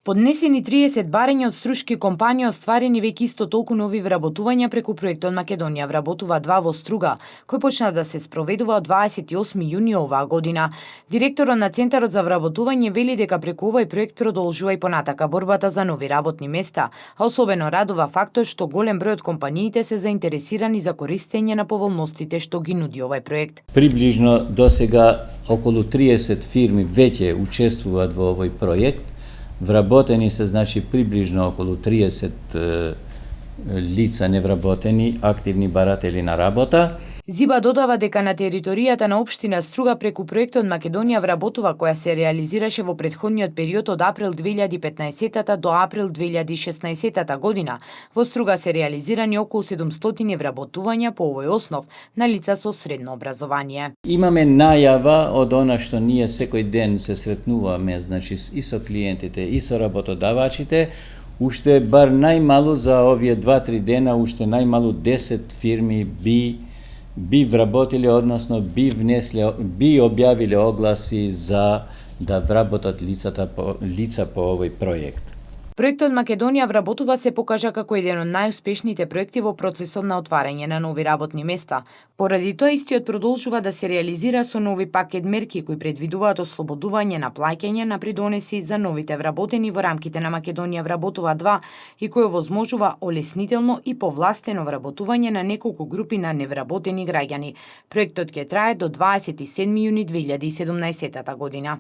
Поднесени 30 барања од струшки компании, остварени веќе исто толку нови вработувања преку проектот Македонија вработува 2 во Струга, кој почна да се спроведува од 28 јуни оваа година. Директорот на Центарот за вработување вели дека преку овој проект продолжува и понатака борбата за нови работни места, а особено радува фактот што голем број од компаниите се заинтересирани за користење на поволностите што ги нуди овој проект. Приближно до сега околу 30 фирми веќе учествуваат во овој проект. Вработени се, значи, приближно околу 30 лица невработени, активни баратели на работа. Зиба додава дека на територијата на општина Струга преку проектот Македонија вработува, која се реализираше во претходниот период од април 2015 до април 2016 година, во Струга се реализирани околу 700 вработувања по овој основ на лица со средно образование. Имаме најава од она што ние секој ден се сретнуваме, значи и со клиентите и со работодавачите, уште бар најмалу за овие 2-3 дена, уште најмалу 10 фирми би вработиле, односно би објавиле огласи за да вработат лица по овој проект. Проектот Македонија вработува се покажа како еден од најуспешните проекти во процесот на отварање на нови работни места. Поради тоа истиот продолжува да се реализира со нови пакет мерки кои предвидуваат ослободување на плаќање на придонеси за новите вработени во рамките на Македонија вработува 2 и кој овозможува олеснително и повластено вработување на неколку групи на невработени граѓани. Проектот ќе трае до 27 јуни 2017 година.